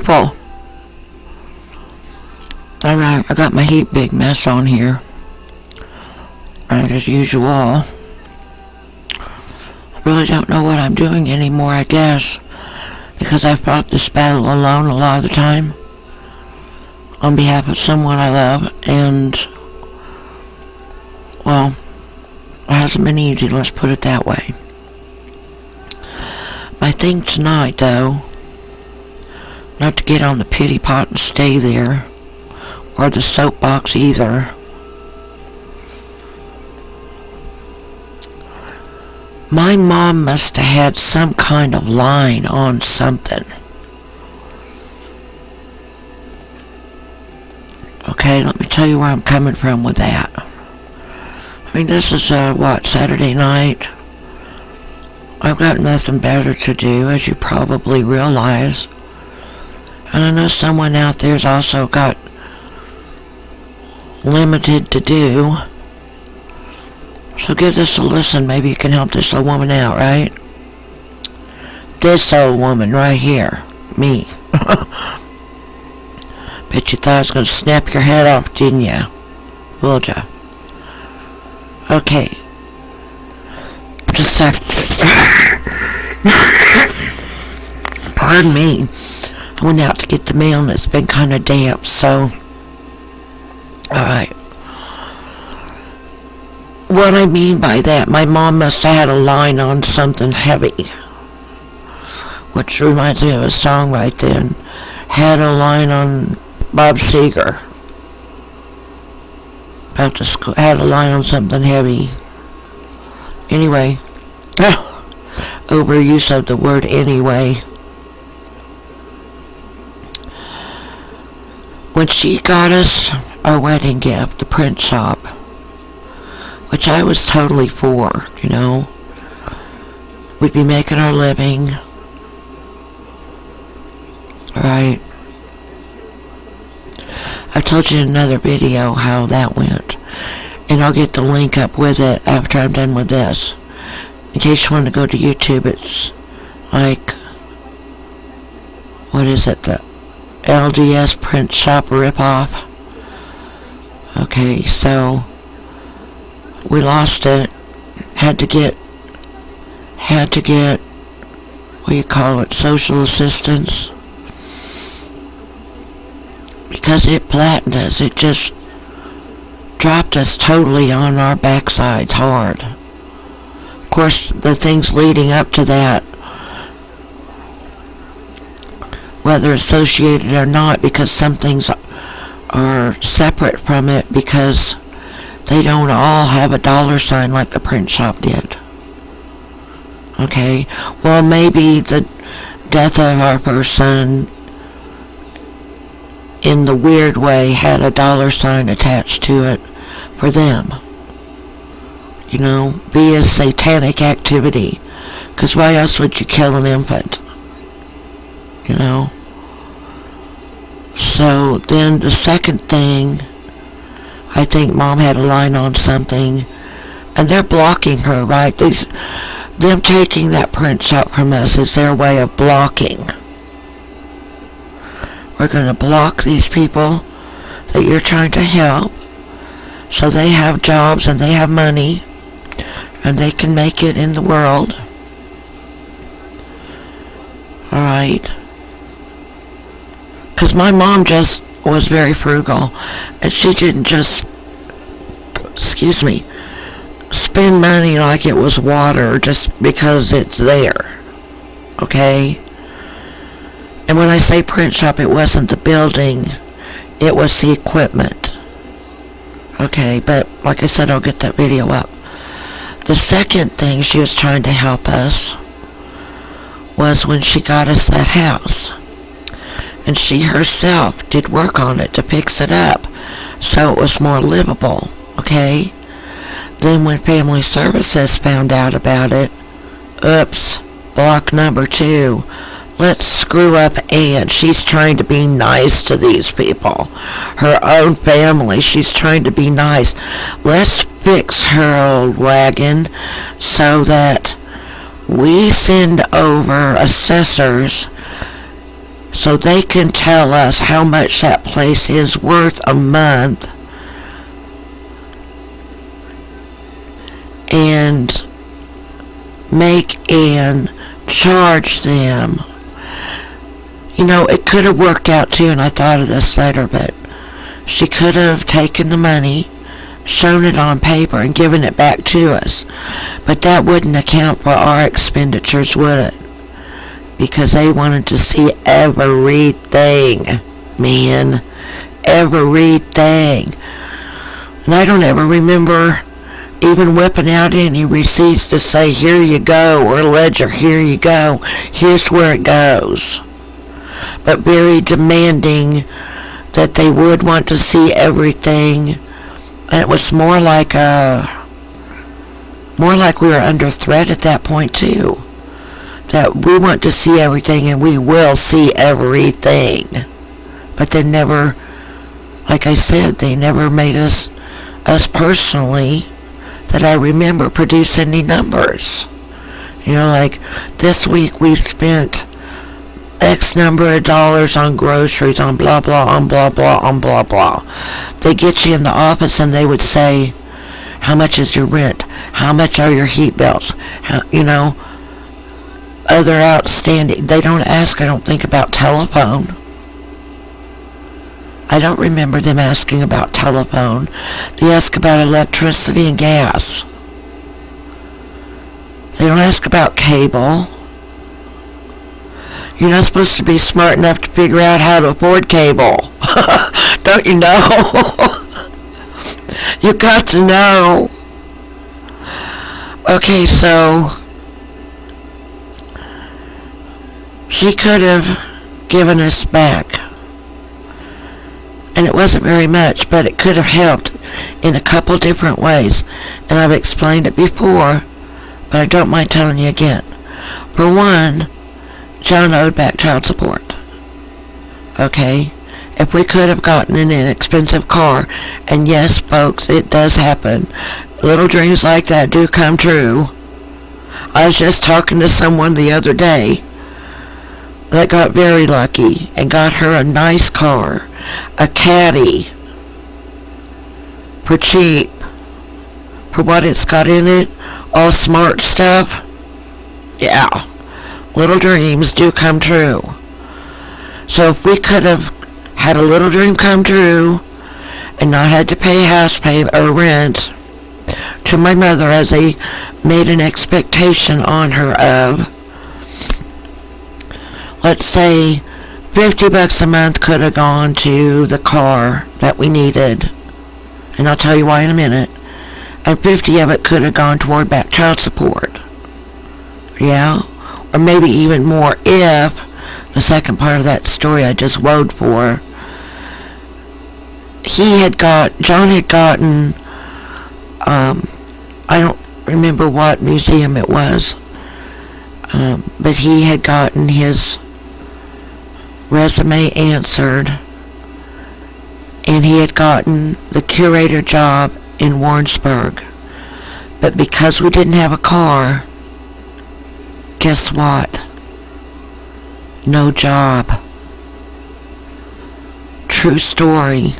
people. Alright, I got my heap big mess on here. And as usual, I really don't know what I'm doing anymore, I guess. Because I fought this battle alone a lot of the time. On behalf of someone I love. And, well, it hasn't been easy, let's put it that way. My thing tonight, though, not to get on the pity pot and stay there, or the soapbox either. My mom must have had some kind of line on something. Okay, let me tell you where I'm coming from with that. I mean, this is, Saturday night. I've got nothing better to do, as you probably realize. And I know someone out there's also got limited to do. So give this a listen. Maybe you can help this old woman out, right? This old woman right here. Me. Bet you thought I was going to snap your head off, didn't ya? Would ya? Okay. Just a sec. Pardon me. I went out to get the mail and it's been kind of damp, so... Alright. What I mean by that, my mom must have had a line on something heavy. Which reminds me of a song right then. Had a line on Bob Seger. About to school. Had a line on something heavy. Anyway. Overuse of the word anyway. When she got us our wedding gift, the print shop, which I was totally for, you know. We'd be making our living. Right. I've told you in another video how that went. And I'll get the link up with it after I'm done with this. In case you want to go to YouTube, it's like, what is it, the LDS print shop ripoff. Okay, so we lost it. Had to get, what do you call it, social assistance. Because it flattened us. It just dropped us totally on our backsides hard. Of course, the things leading up to that, whether associated or not, because some things are separate from it because they don't all have a dollar sign like the print shop did. Okay, well, maybe the death of our first son in the weird way had a dollar sign attached to it for them. You know, be a satanic activity. Because why else would you kill an infant? You know? So then the second thing, I think Mom had a line on something, and they're blocking her, right? Them taking that print shop from us is their way of blocking. We're going to block these people that you're trying to help, so they have jobs and they have money, and they can make it in the world. Alright. Because my mom just was very frugal, and she didn't just, spend money like it was water just because it's there. Okay? And when I say print shop, it wasn't the building, it was the equipment. Okay, but like I said, I'll get that video up. The second thing she was trying to help us was when she got us that house. And she herself did work on it to fix it up so it was more livable, okay? Then when Family Services found out about it, oops, block number 2. Let's screw up Ann. She's trying to be nice to these people. Her own family, she's trying to be nice. Let's fix her old wagon so that we send over assessors so they can tell us how much that place is worth a month, and make and charge them. You know, it could have worked out too, and I thought of this later, but she could have taken the money, shown it on paper, and given it back to us. But that wouldn't account for our expenditures, would it? Because they wanted to see everything, man. Everything. And I don't ever remember even whipping out any receipts to say, here you go, or ledger, here you go, here's where it goes. But very demanding that they would want to see everything. And it was more like we were under threat at that point too. That we want to see everything, and we will see everything. But they never, like I said, they never made us personally, that I remember, produce any numbers. You know, like this week we spent X number of dollars on groceries, on blah blah, on blah blah, on blah blah. They get you in the office and they would say, how much is your rent? How much are your heat bills? You know, other outstanding. They don't ask, I don't think, about telephone. I don't remember them asking about telephone. They ask about electricity and gas. They don't ask about cable. You're not supposed to be smart enough to figure out how to afford cable. Don't you know? You got to know. Okay, so she could have given us back. And it wasn't very much, but it could have helped in a couple different ways. And I've explained it before, but I don't mind telling you again. For one, John owed back child support. Okay? If we could have gotten an inexpensive car, and yes, folks, it does happen. Little dreams like that do come true. I was just talking to someone the other day that got very lucky and got her a nice car, a Caddy, for cheap, for what it's got in it, all smart stuff. Yeah, little dreams do come true. So if we could have had a little dream come true and not had to pay house payment or rent to my mother as they made an expectation on her of, let's say, $50 a month could have gone to the car that we needed, and I'll tell you why in a minute, and 50 of it could have gone toward back child support. Yeah? Or maybe even more if, the second part of that story I just woed for, John had gotten, I don't remember what museum it was, but he had gotten his resume answered, and he had gotten the curator job in Warrensburg. But because we didn't have a car, guess what? No job. True story.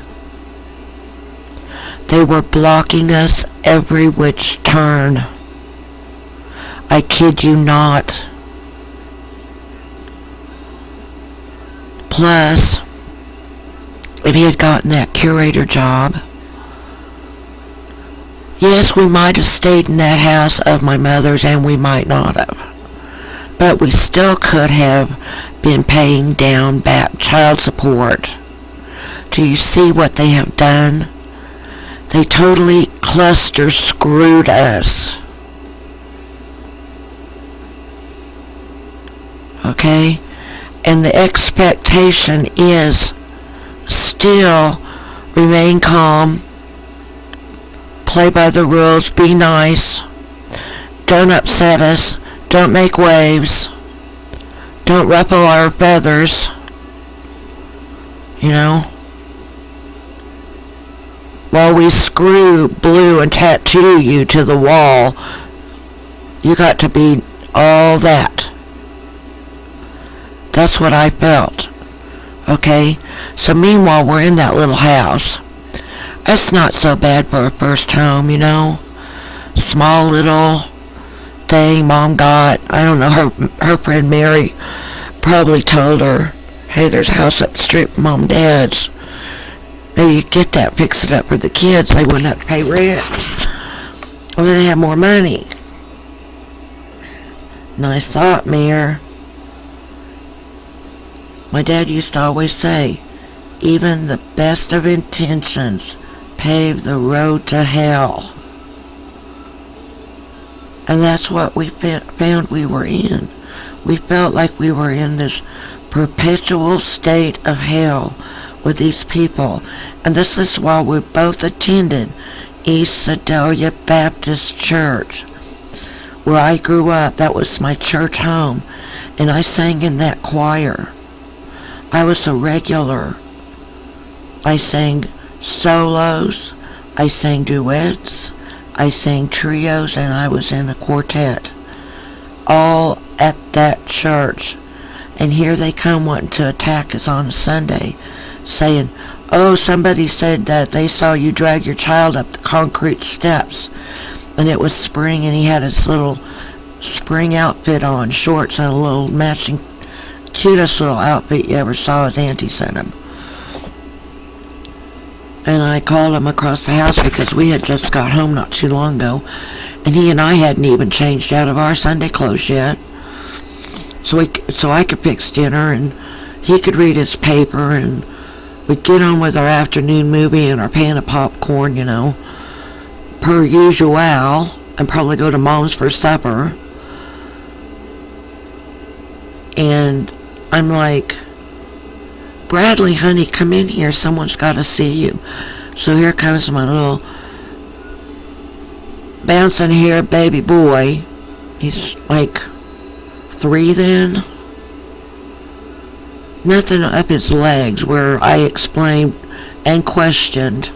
They were blocking us every which turn. I kid you not. Plus, if he had gotten that curator job, yes, we might have stayed in that house of my mother's, and we might not have. But we still could have been paying down back child support. Do you see what they have done? They totally cluster screwed us. Okay? And the expectation is still remain calm, play by the rules, be nice, don't upset us, don't make waves, don't ruffle our feathers, you know, while we screw, glue, and tattoo you to the wall. You got to be all that. That's what I felt. Okay? So meanwhile, we're in that little house. That's not so bad for a first home, you know? Small little thing Mom got. I don't know, her friend Mary probably told her, hey, there's a house up the street from Mom and Dad's. Maybe you get that, fix it up for the kids. They wouldn't have to pay rent. Well, then they have more money. Nice thought, Mayor. My dad used to always say, even the best of intentions pave the road to hell. And that's what we found we were in. We felt like we were in this perpetual state of hell with these people. And this is why we both attended East Sedalia Baptist Church, where I grew up. That was my church home. And I sang in that choir. I was a regular. I sang solos, I sang duets, I sang trios, and I was in a quartet. All at that church. And here they come wanting to attack us on a Sunday, saying, oh, somebody said that they saw you drag your child up the concrete steps. And it was spring, and he had his little spring outfit on, shorts and a little matching, cutest little outfit you ever saw, his auntie sent him. And I called him across the house because we had just got home not too long ago. And he and I hadn't even changed out of our Sunday clothes yet. So I could fix dinner and he could read his paper and we'd get on with our afternoon movie and our pan of popcorn, you know, per usual, and probably go to Mom's for supper. And I'm like, Bradley, honey, come in here. Someone's got to see you. So here comes my little bouncing hair baby boy. He's like 3 then. Nothing up his legs, where I explained and questioned,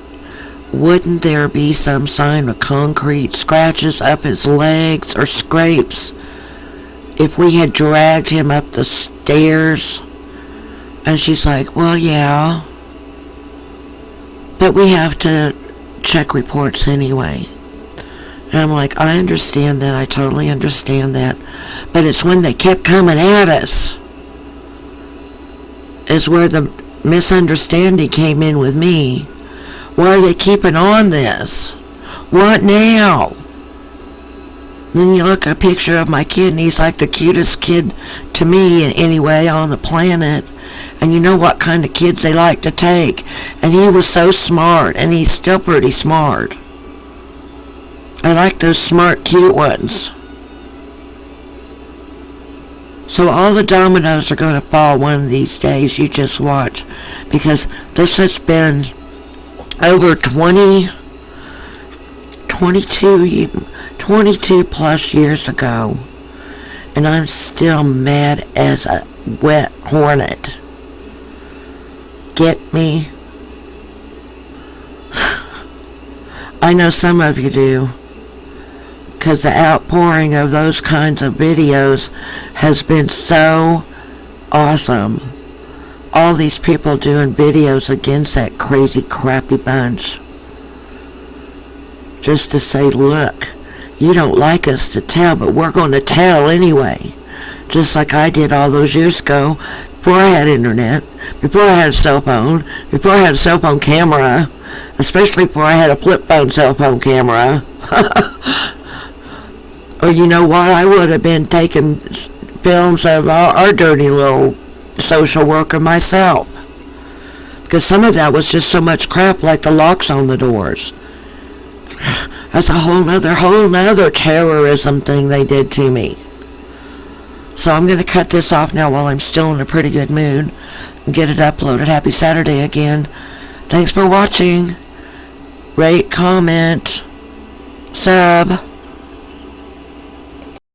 wouldn't there be some sign of concrete scratches up his legs or scrapes if we had dragged him up the stairs? And she's like, well, yeah, but we have to check reports anyway. And I'm like, I understand that. I totally understand that. But it's when they kept coming at us is where the misunderstanding came in with me. Why are they keeping on this? What now? Then you look at a picture of my kid, and he's like the cutest kid to me anyway on the planet. And you know what kind of kids they like to take. And he was so smart, and he's still pretty smart. I like those smart, cute ones. So all the dominoes are going to fall one of these days. You just watch. Because this has been over 22 plus years ago. And I'm still mad as a wet hornet. Get me? I know some of you do. Because the outpouring of those kinds of videos has been so awesome. All these people doing videos against that crazy, crappy bunch. Just to say, look, you don't like us to tell, but we're going to tell anyway. Just like I did all those years ago, before I had internet, before I had a cell phone, before I had a cell phone camera, especially before I had a flip phone cell phone camera. Or you know what, I would have been taking films of our dirty little social worker myself. Because some of that was just so much crap, like the locks on the doors. That's a whole nother terrorism thing they did to me. So I'm going to cut this off now while I'm still in a pretty good mood and get it uploaded. Happy Saturday again. Thanks for watching. Rate, comment, sub.